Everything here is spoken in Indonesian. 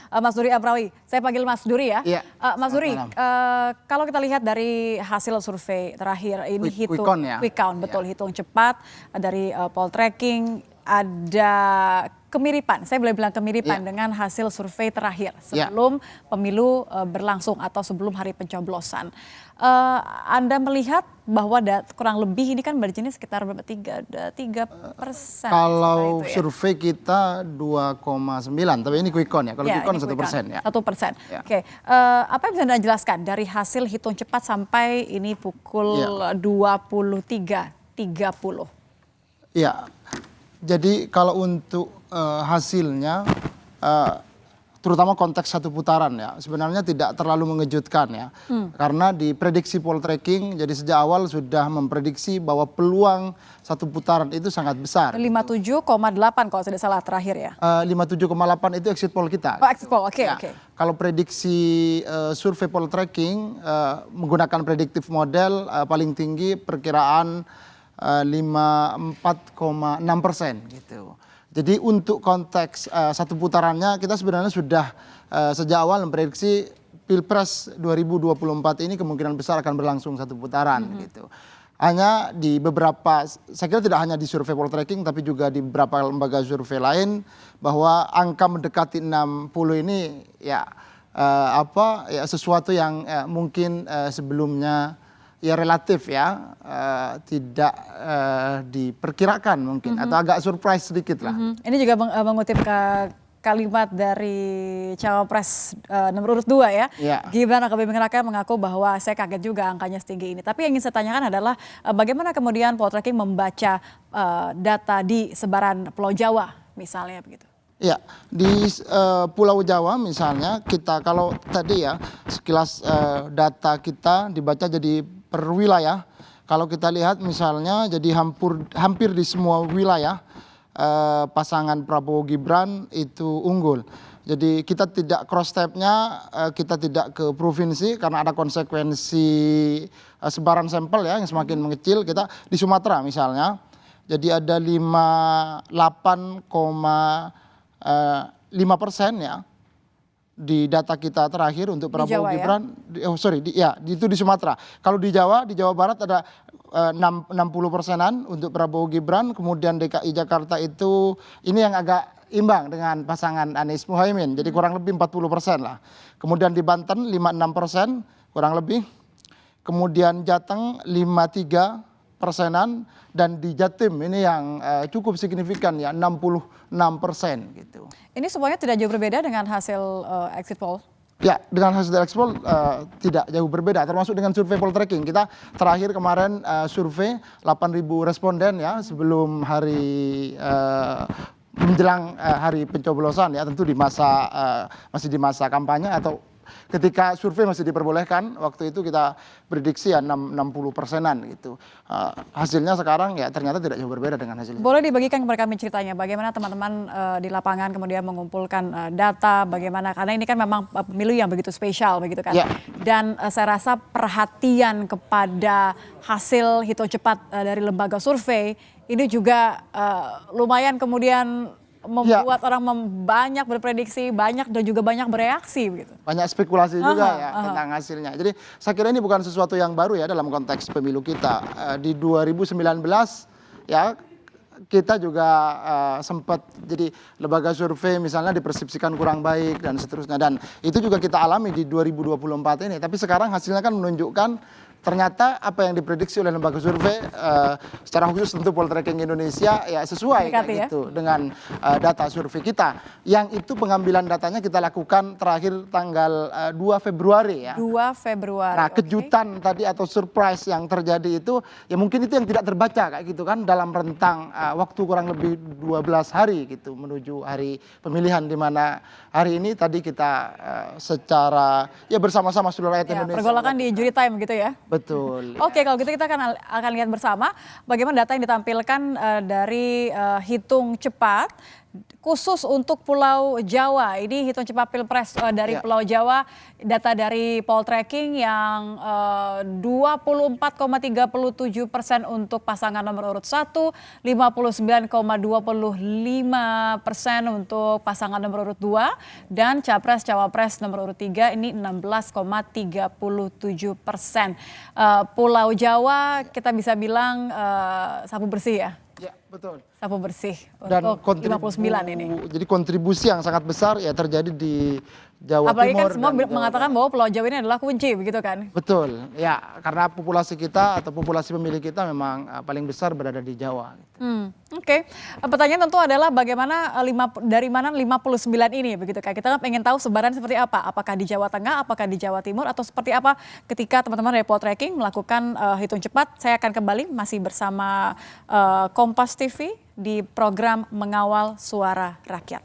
Mas Duri Abrawi. Saya panggil Mas Duri ya. Iya, Mas Duri, malam. kalau kita lihat dari hasil survei terakhir ini Quick count ya? Quick count, betul, hitung cepat dari Poltreking, ada kemiripan, saya boleh bilang kemiripan dengan hasil survei terakhir sebelum pemilu berlangsung atau sebelum hari pencoblosan. Anda melihat bahwa kurang lebih ini kan marginnya sekitar berapa? 3%. Kalau survei kita 2,9, tapi ini quick count ya. Kalau quick count 1% ya. 1%. Ya. Oke, apa yang bisa Anda jelaskan dari hasil hitung cepat sampai ini pukul 23.30? Iya. Jadi kalau untuk hasilnya, terutama konteks satu putaran ya, sebenarnya tidak terlalu mengejutkan ya. Karena di prediksi Poltreking, jadi sejak awal sudah memprediksi bahwa peluang satu putaran itu sangat besar. 57,8 kalau tidak salah terakhir ya. 57,8 itu exit poll kita. Oh, exit poll, oke. Kalau prediksi survei Poltreking menggunakan predictive model paling tinggi perkiraan 54,6% gitu. Jadi untuk konteks satu putarannya kita sebenarnya sudah sejak awal memprediksi Pilpres 2024 ini kemungkinan besar akan berlangsung satu putaran gitu. Hanya di beberapa, saya kira tidak hanya di survei Poltreking tapi juga di beberapa lembaga survei lain bahwa angka mendekati 60 ini ya sesuatu yang mungkin sebelumnya ya relatif ya tidak diperkirakan mungkin atau agak surprise sedikit lah. Ini juga mengutip kalimat dari Cawapres nomor urut 2 ya. Gibran Rakabuming Raka mengaku bahwa saya kaget juga angkanya setinggi ini. Tapi yang ingin saya tanyakan adalah bagaimana kemudian Poltreking membaca data di sebaran Pulau Jawa misalnya begitu. Ya, di Pulau Jawa misalnya kita kalau tadi ya sekilas data kita dibaca jadi per wilayah. Kalau kita lihat misalnya jadi hampir di semua wilayah pasangan Prabowo Gibran itu unggul. Jadi kita tidak cross stepnya, kita tidak ke provinsi karena ada konsekuensi sebaran sampel ya yang semakin mengecil. Kita di Sumatera misalnya, jadi ada 58,5% ya di data kita terakhir untuk Prabowo Gibran. Itu di Sumatera. Kalau di Jawa Barat ada 60%-an untuk Prabowo Gibran, kemudian DKI Jakarta itu ini yang agak imbang dengan pasangan Anies Muhaimin, jadi kurang lebih 40% lah. Kemudian di Banten 56% kurang lebih, kemudian Jateng 53%-an, dan di Jatim ini yang cukup signifikan ya 66% gitu. Ini semuanya tidak jauh berbeda dengan hasil exit poll? Ya, dengan hasil exit poll tidak jauh berbeda, termasuk dengan survei Poltreking. Kita terakhir kemarin survei 8.000 responden ya sebelum hari menjelang hari pencoblosan ya, tentu di masa masih di masa kampanye atau ketika survei masih diperbolehkan, waktu itu kita prediksi ya 60%-an gitu. Hasilnya sekarang ya ternyata tidak jauh berbeda dengan hasilnya. Boleh dibagikan kepada kami ceritanya bagaimana teman-teman di lapangan kemudian mengumpulkan data, bagaimana, karena ini kan memang pemilu yang begitu spesial begitu kan. Dan saya rasa perhatian kepada hasil hitung cepat dari lembaga survei ini juga lumayan kemudian membuat orang banyak berprediksi, banyak dan juga banyak bereaksi begitu. Banyak spekulasi juga ya tentang hasilnya. Jadi saya kira ini bukan sesuatu yang baru ya dalam konteks pemilu kita. Di 2019 ya kita juga sempat jadi lembaga survei misalnya dipersepsikan kurang baik dan seterusnya, dan itu juga kita alami di 2024 ini. Tapi sekarang hasilnya kan menunjukkan ternyata apa yang diprediksi oleh lembaga survei secara khusus tentu Poltreking Indonesia ya sesuai gitu dengan data survei kita. Yang itu pengambilan datanya kita lakukan terakhir tanggal 2 Februari ya. 2 Februari. Nah, kejutan tadi atau surprise yang terjadi itu ya mungkin itu yang tidak terbaca kayak gitu kan dalam rentang waktu kurang lebih 12 hari gitu menuju hari pemilihan, di mana hari ini tadi kita secara ya bersama-sama seluruh rakyat Indonesia. Pergolakan di jury time gitu ya. Betul. Oke, kalau gitu kita akan lihat bersama bagaimana data yang ditampilkan dari hitung cepat khusus untuk Pulau Jawa, ini hitung cepat Pilpres dari Pulau Jawa, data dari Poltreking yang 24,37% untuk pasangan nomor urut 1, 59,25% untuk pasangan nomor urut 2, dan Capres-Cawapres nomor urut 3 ini 16,37%. Pulau Jawa kita bisa bilang sapu bersih ya? Ya, betul. Sapu bersih Dan untuk 59 ini. Jadi kontribusi yang sangat besar ya terjadi di Jawa Apalagi Timur. kan semua mengatakan bahwa Pulau Jawa ini adalah kunci begitu kan? Betul, ya karena populasi kita atau populasi pemilih kita memang paling besar berada di Jawa. Oke. Pertanyaan tentu adalah bagaimana dari mana 59 ini begitu kan? Kita ingin tahu sebaran seperti apa? Apakah di Jawa Tengah, apakah di Jawa Timur, atau seperti apa ketika teman-teman dari Poltreking melakukan hitung cepat? Saya akan kembali masih bersama Kompas TV di program Mengawal Suara Rakyat.